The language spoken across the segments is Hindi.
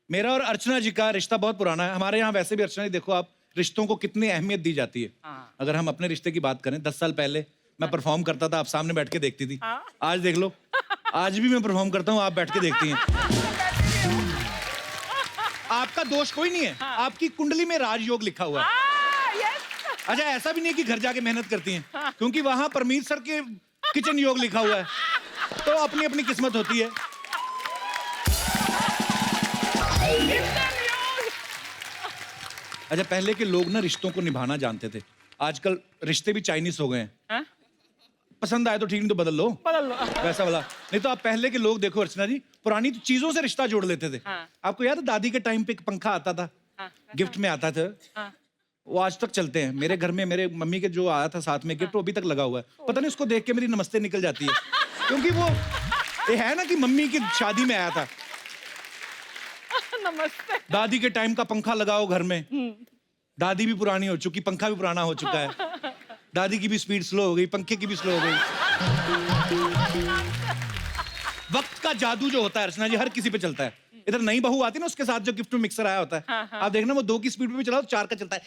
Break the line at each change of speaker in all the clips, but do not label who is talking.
मेरा और अर्चना जी का रिश्ता बहुत पुराना है। हमारे यहाँ वैसे भी अर्चना जी देखो आप, रिश्तों को कितनी अहमियत दी जाती है। अगर हम अपने रिश्ते की बात करें, 10 साल पहले मैं परफॉर्म करता था, आप सामने बैठ के देखती थी। आज देख लो, आज भी मैं परफॉर्म करता हूँ, आप बैठ के देखती हैं। आपका दोष कोई नहीं है, आपकी कुंडली में राजयोग लिखा हुआ है। अच्छा, ऐसा भी नहीं है कि घर जाके मेहनत करती हैं, क्योंकि वहां परमीत सर के किचन योग लिखा हुआ है, तो अपनी अपनी किस्मत होती है। अच्छा, पहले के लोग ना रिश्तों को निभाना जानते थे, आजकल रिश्ते भी चाइनीज हो गए हैं। पसंद आए तो ठीक, नहीं तो बदल लो वैसा वाला। नहीं तो आप पहले के लोग देखो अर्चना जी, पुरानी तो चीजों से रिश्ता जोड़ लेते थे। आपको याद है दादी के टाइम पे एक पंखा आता था, गिफ्ट में आता था, वो आज तक चलते हैं। मेरे घर में मेरे मम्मी के जो आया था साथ में गिफ्ट, वो अभी तक लगा हुआ है। पता नहीं उसको देख के मेरी नमस्ते निकल जाती है, क्योंकि वो ये है ना कि मम्मी की शादी में आया था।
नमस्ते।
दादी के टाइम का पंखा लगाओ घर में, दादी भी पुरानी हो चुकी, पंखा भी पुराना हो चुका है, दादी की भी स्पीड स्लो हो गई, पंखे की भी स्लो हो गई। वक्त का जादू जो होता है अर्चना जी, हर किसी पे चलता है। इधर नई बहू आती है ना, उसके साथ जो गिफ्ट में मिक्सर आया होता है, आप देखना वो 2 की स्पीड पे भी चलाओ, 4 का चलता है।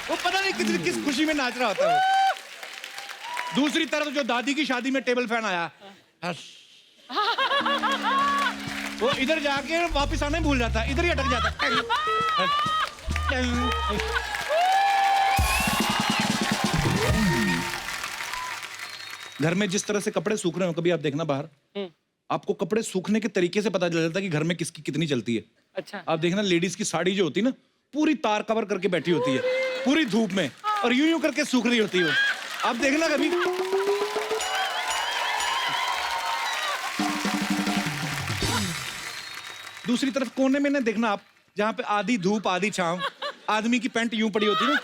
वो पता नहीं किस खुशी में नाच रहा होता है। दूसरी तरफ जो दादी की शादी में टेबल फैन आया, वो इधर जाके वापस आना ही भूल जाता है, इधर ही अटक जाता है। घर में जिस तरह से कपड़े सूख रहे हो, कभी आप देखना बाहर, आपको कपड़े सूखने के तरीके से पता चल जाता है कि घर में किसकी कितनी चलती है।
अच्छा।
आप देखना लेडीज की साड़ी जो होती है ना, पूरी तार कवर करके बैठी होती है पूरी धूप में, और यूं यूं करके सूख रही होती है। आप देखना कभी। दूसरी तरफ कोने में ना देखना आप, जहां पे आधी धूप आधी छांव, आदमी की पैंट यूं पड़ी होती है ना,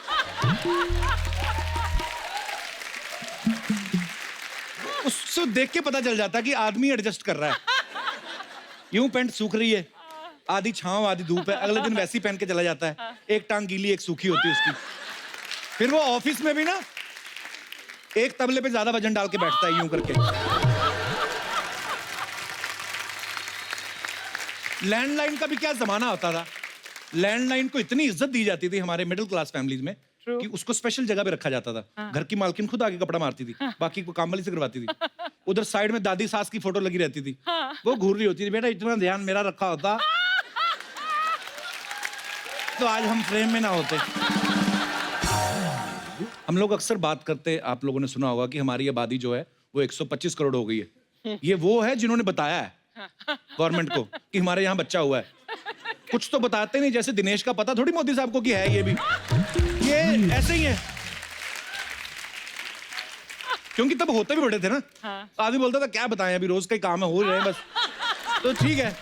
उससे देख के पता चल जाता है कि आदमी एडजस्ट कर रहा है। यूं पैंट सूख रही है, आधी छांव आधी धूप है, अगले दिन वैसी पहन के चला जाता है, एक टांग गीली एक सूखी होती है उसकी। फिर वो ऑफिस में भी ना एक तबले पे ज्यादा वजन डाल के बैठता है यूं करके। लैंडलाइन का भी क्या जमाना होता था, लैंडलाइन को इतनी इज्जत दी जाती थी हमारे मिडिल क्लास फैमिलीज में कि उसको स्पेशल जगह पे रखा जाता था। घर की मालकिन खुद आगे कपड़ा मारती थी, बाकी को काम वाली से करवाती थी। उधर साइड में दादी सास की फोटो लगी रहती थी, वो घूर रही होती थी, बेटा इतना ध्यान मेरा रखा होता तो आज हम फ्रेम में ना होते। हम लोग अक्सर बात करते, आप लोगों ने सुना होगा कि हमारी आबादी जो है वो 125 करोड़ हो गई है। ये वो है जिन्होंने बताया है गवर्नमेंट को कि हमारे यहाँ बच्चा हुआ है। कुछ तो बताते नहीं, जैसे दिनेश का पता थोड़ी मोदी साहब को कि है ये भी, ये ऐसे ही है। क्योंकि तब होते भी बड़े थे ना। आदमी बोलता था क्या बताएं, अभी रोज का ही काम है, हो रहे हैं बस, तो ठीक है।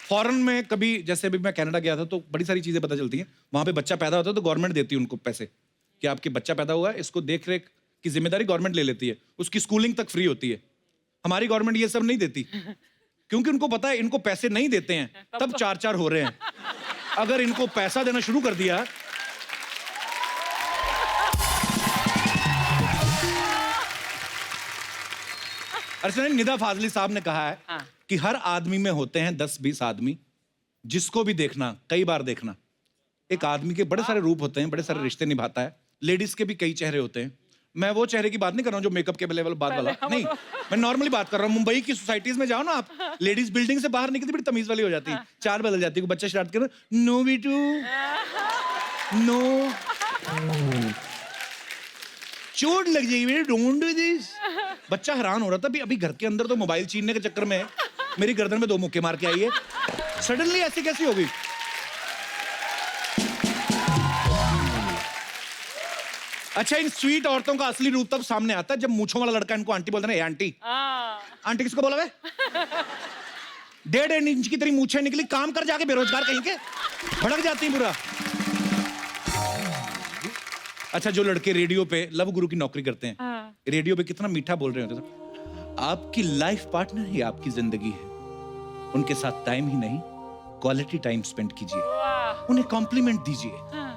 फॉरेन में कभी, जैसे अभी मैं कनाडा गया था, तो बड़ी सारी चीजें पता चलती हैं। वहां पे बच्चा पैदा होता है तो गवर्नमेंट देती है उनको पैसे कि आपके बच्चा पैदा हुआ है, इसको देख रेख की जिम्मेदारी गवर्नमेंट ले लेती है, उसकी स्कूलिंग तक फ्री होती है। हमारी गवर्नमेंट ये सब नहीं देती, क्योंकि उनको पता है इनको पैसे नहीं देते हैं तब 4-4 हो रहे हैं। अगर इनको पैसा देना शुरू कर दिया, अर्चना, निदा फाजली साहब ने कहा है कि हर आदमी में होते हैं 10-20 आदमी, जिसको भी देखना, कई बार देखना। एक आदमी के बड़े सारे रूप होते हैं, बड़े सारे रिश्ते निभाता है। लेडीज के भी कई चेहरे होते हैं। मैं वो चेहरे की बात नहीं कर रहा हूँ जो मेकअप के लेवल बात वाला नहीं, मैं नॉर्मली बात कर रहा हूँ। मुंबई की सोसाइटीज में जाओ ना आप, लेडीज बिल्डिंग से बाहर निकलती बड़ी तमीज वाली हो जाती है, चाल बदल जाती है। बच्चा शरारत कर, नो बीटू नो, चोट लग जाएगी बेटे, डोंट डू दिस। बच्चा हैरान हो रहा था, अभी घर के अंदर तो मोबाइल छीनने के चक्कर में मेरी गर्दन में 2 मुक्के मार के आई है, सडनली ऐसी कैसी हो गई। अच्छा, इन स्वीट औरतों का असली रूप तब सामने आता है जब मूंछों वाला लड़का इनको आंटी बोलता है ना, आंटी। आंटी किसको बोला वे? 1.5 इंच की तेरी मूंछें निकली, काम कर जाके बेरोजगार कहीं के, भड़क जाती है पूरा। अच्छा, जो लड़के रेडियो पे लव गुरु की नौकरी करते हैं, रेडियो पे कितना मीठा बोल रहे होते हैं, आपकी लाइफ पार्टनर ही आपकी जिंदगी है, उनके साथ टाइम ही नहीं क्वालिटी टाइम स्पेंड कीजिए, उन्हें कॉम्प्लीमेंट दीजिए,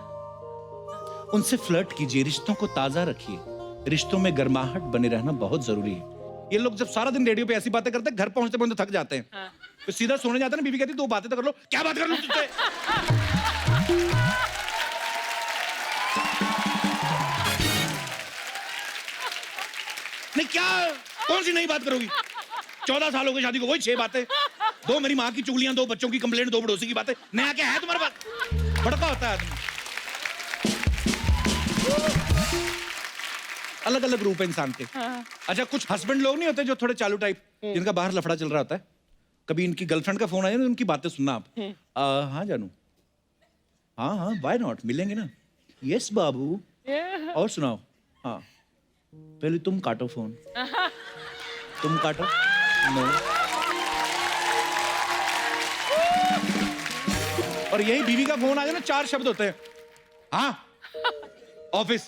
उनसे फ्लर्ट कीजिए, रिश्तों को ताजा रखिए। रिश्तों में गर्माहट बने रहना बहुत जरूरी है। ये लोग जब सारा दिन रेडियो पे ऐसी बातें करते हैं, घर पहुंचते पहुंचते थक जाते हैं। तो सीधा सोने जाते हैं ना, बीवी कहती दो बातें तो कर लो। क्या बात कर लो तुझसे? नहीं क्या, कौन सी नई बात करोगी? 14 साल हो गए शादी को, वही 6 बातें। 2 मेरी माँ की चुगलियां, 2 बच्चों की कंप्लेंट, 2 पड़ोसी की बातें। नया क्या है तुम्हारे पास? भड़का होता है आदमी। अलग अलग रूप है इंसान के। अच्छा, कुछ हस्बैंड लोग नहीं होते जो थोड़े चालू टाइप, जिनका बाहर लफड़ा चल रहा होता है। कभी इनकी गर्लफ्रेंड का फोन आया ना, उनकी बातें सुनना आप। हाँ जानू, हाँ हाँ व्हाई नॉट, मिलेंगे ना। यस बाबू, और सुनाओ। हाँ, पहले तुम काटो फोन। तुम काटो। नो। और यही बीवी का फोन आ जाए ना, 4 शब्द होते हैं। हाँ, ऑफिस,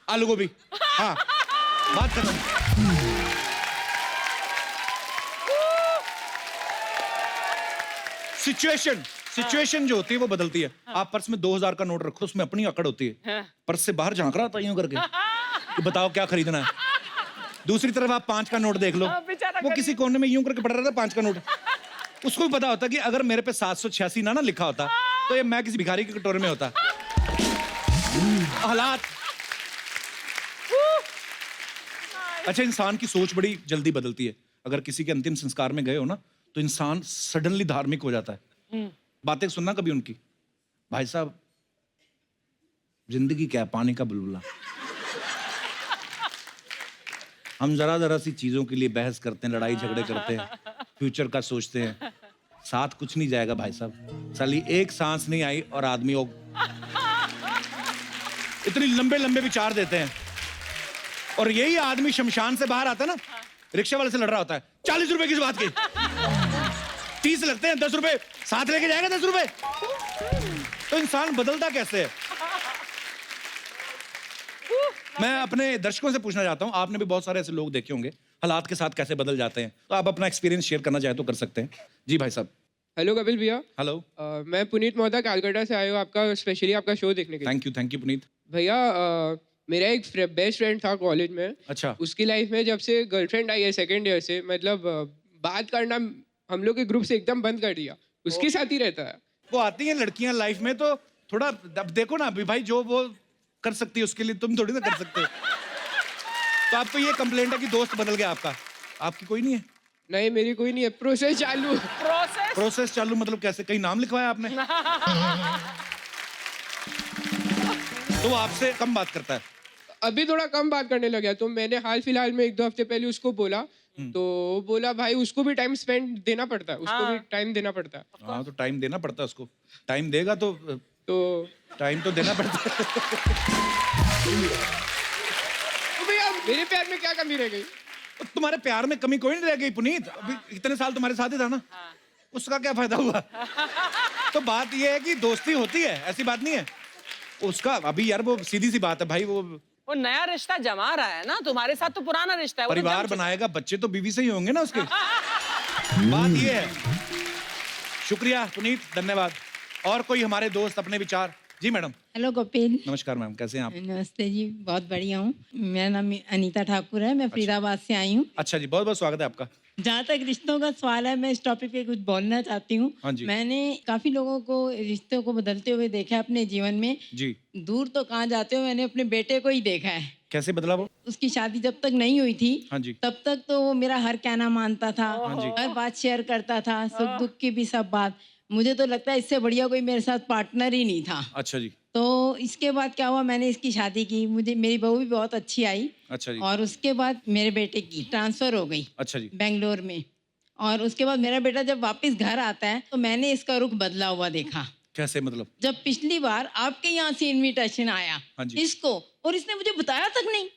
आलू गोभी, हाँ, बात खत्म। सिचुएशन जो होती है वो बदलती है। आप पर्स में 2000 का नोट रखो, उसमें अपनी अकड़ होती है। पर्स से बाहर झांक रहा था यूं करके कि बताओ क्या खरीदना है। दूसरी तरफ आप 5 का नोट देख लो, वो किसी कोने में यूं करके पड़ रहा था 5 का नोट। उसको भी पता होता कि अगर मेरे पे 786 ना लिखा होता तो ये मैं किसी भिखारी के कटोरे में होता। हालात। अच्छा, इंसान की सोच बड़ी जल्दी बदलती है। अगर किसी के अंतिम संस्कार में गए हो ना, तो इंसान सडनली धार्मिक हो जाता है। बातें सुनना कभी उनकी, भाई साहब जिंदगी क्या, पानी का बुलबुला। हम जरा जरा सी चीजों के लिए बहस करते हैं, लड़ाई झगड़े करते हैं, फ्यूचर का सोचते हैं। साथ कुछ नहीं जाएगा भाई साहब। साली एक सांस नहीं आई और आदमी इतनी लंबे लंबे विचार देते हैं। और यही आदमी शमशान से बाहर आता है ना, रिक्शा वाले से लड़ रहा होता है। 40 रुपए किस बात के? 30 लगते हैं, 10 रुपए साथ लेके जाएगा। 10 रुपए। तो इंसान बदलता कैसे है? मैं अपने दर्शकों से पूछना चाहता हूं, आपने भी बहुत सारे ऐसे लोग देखे होंगे हालात के साथ कैसे बदल जाते हैं, तो आप अपना एक्सपीरियंस शेयर करना चाहे तो कर सकते हैं। जी भाई साहब।
हेलो कपिल भैया।
हेलो।
मैं पुनीत मोहता कैलकाटा से आया हूँ आपका स्पेशली आपका शो देखने के लिए।
थैंक यू पुनीत
भैया। मेरा एक बेस्ट फ्रेंड था कॉलेज में।
अच्छा।
उसकी लाइफ में जब से गर्लफ्रेंड आई है 2nd ईयर से, मतलब बात करना हम लोग के ग्रुप से एकदम बंद कर दिया। उसके साथ ही रहता है।
वो आती हैं लड़कियां लाइफ में, तो थोड़ा अब देखो ना अभी भाई, जो वो कर सकती है उसके लिए तुम थोड़ी ना कर सकते हो। तो आपको ये कंप्लेंट है कि दोस्त बदल गया आपका? आपकी कोई नहीं है?
नहीं, मेरी कोई नहीं है। प्रोसेस
चालू मतलब कैसे? कहीं नाम लिखवाया आपने? तो वो आपसे कम बात करता है?
अभी थोड़ा कम बात करने लगा। तो मैंने हाल फिलहाल में 1-2 हफ्ते पहले उसको बोला, तो बोला भाई उसको भी टाइम स्पेंड देना पड़ता है। उसको भी टाइम देना पड़ता है।
हाँ, तो टाइम देना पड़ता है उसको। टाइम देगा तो टाइम तो देना पड़ता है।
तो भैया मेरे प्यार में क्या कमी रह गई?
तो तुम्हारे प्यार में कमी कोई नहीं रह गई पुनीत। अभी इतने साल तुम्हारे साथ ही था ना। उसका क्या फायदा हुआ? तो बात ये है कि दोस्ती होती है, ऐसी बात नहीं है। उसका अभी यार वो सीधी सी बात है भाई, वो
नया रिश्ता जमा रहा है ना। तुम्हारे साथ तो पुराना रिश्ता है।
परिवार बनाएगा, बच्चे तो बीवी से ही होंगे ना उसके। बात ये है। शुक्रिया पुनीत, धन्यवाद। और कोई हमारे दोस्त अपने विचार? जी मैडम।
हेलो कपिल।
नमस्कार मैम, कैसे हैं आप?
नमस्ते जी, बहुत बढ़िया हूँ। मेरा नाम अनीता ठाकुर है, मैं फरीदाबाद से आई हूँ।
अच्छा जी, बहुत बहुत स्वागत है आपका।
जहाँ तक रिश्तों का सवाल है, मैं इस टॉपिक पे कुछ बोलना चाहती हूँ।
हाँ जी।
मैंने काफी लोगों को रिश्तों को बदलते हुए देखा है अपने जीवन में।
जी।
दूर तो कहाँ जाते हो, मैंने अपने बेटे को ही देखा है।
कैसे बदला वो?
उसकी शादी जब तक नहीं हुई थी,
हाँ जी।
तब तक तो वो मेरा हर कहना मानता था।
हाँ जी।
हर बात शेयर करता था, सुख दुख की भी सब बात। मुझे तो लगता है इससे बढ़िया कोई मेरे साथ पार्टनर ही नहीं था।
अच्छा जी।
तो इसके बाद क्या हुआ, मैंने इसकी शादी की, मुझे मेरी बहू भी बहुत अच्छी आई।
अच्छा जी।
और उसके बाद मेरे बेटे की ट्रांसफर हो गई।
अच्छा जी।
बेंगलोर में। और उसके बाद मेरा बेटा जब वापस घर आता है तो मैंने इसका रुख बदला हुआ देखा।
कैसे मतलब?
जब पिछली बार आपके यहाँ से इनविटेशन आया
हाँ जी।
इसको, और इसने मुझे बताया तक नहीं,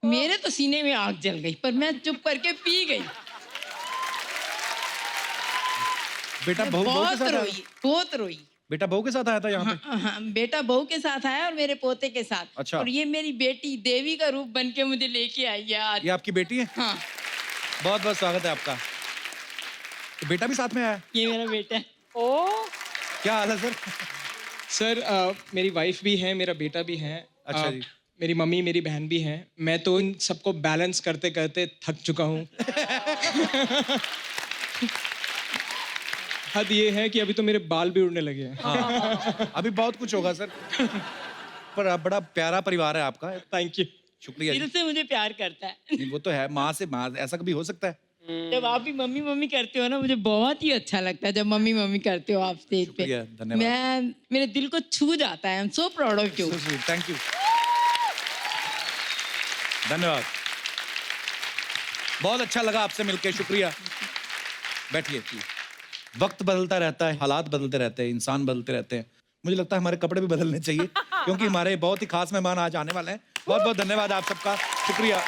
मेरे तो सीने में आग जल गई, पर मैं चुप करके पी गई।
बेटा बहू के
बहुत
साथ
रोई, बहुत रोई।
बेटा बहू के साथ आया था यहाँ पे?
हाँ, बेटा बहू के साथ आया और मेरे पोते के साथ।
अच्छा।
और ये मेरी बेटी देवी का रूप बन के मुझे लेके आई है आज।
ये आपकी बेटी है?
हाँ,
बहुत बहुत स्वागत है आपका। तो बेटा भी साथ में आया?
ये मेरा बेटा है।
ओ,
क्या हाल है सर?
सर मेरी वाइफ भी है, मेरा बेटा भी है।
अच्छा जी।
मेरी मम्मी मेरी बहन भी हैं। मैं तो इन सबको बैलेंस करते करते थक चुका हूँ। हद ये है कि अभी तो मेरे बाल भी उड़ने लगे हैं।
हाँ, अभी बहुत कुछ होगा सर। पर अब बड़ा प्यारा परिवार है आपका।
Thank you.
शुक्रिया
दिल
जी।
से मुझे प्यार करता है।
नहीं, वो तो है, माँ से माँ, ऐसा कभी हो सकता है?
जब आप भी मम्मी मम्मी करते हो ना, मुझे बहुत ही अच्छा लगता है जब मम्मी मम्मी करते हो आप स्टेज पे।
शुक्रिया, धन्यवाद।
मैं, मेरे दिल को छू जाता है। I am so proud of you.
Thank you, धन्यवाद। बहुत अच्छा लगा आपसे मिलके, शुक्रिया। बैठिए। वक्त बदलता रहता है, हालात बदलते रहते हैं, इंसान बदलते रहते हैं। मुझे लगता है हमारे कपड़े भी बदलने चाहिए, क्योंकि हमारे बहुत ही खास मेहमान आज आने वाले हैं। बहुत बहुत धन्यवाद आप सबका, शुक्रिया।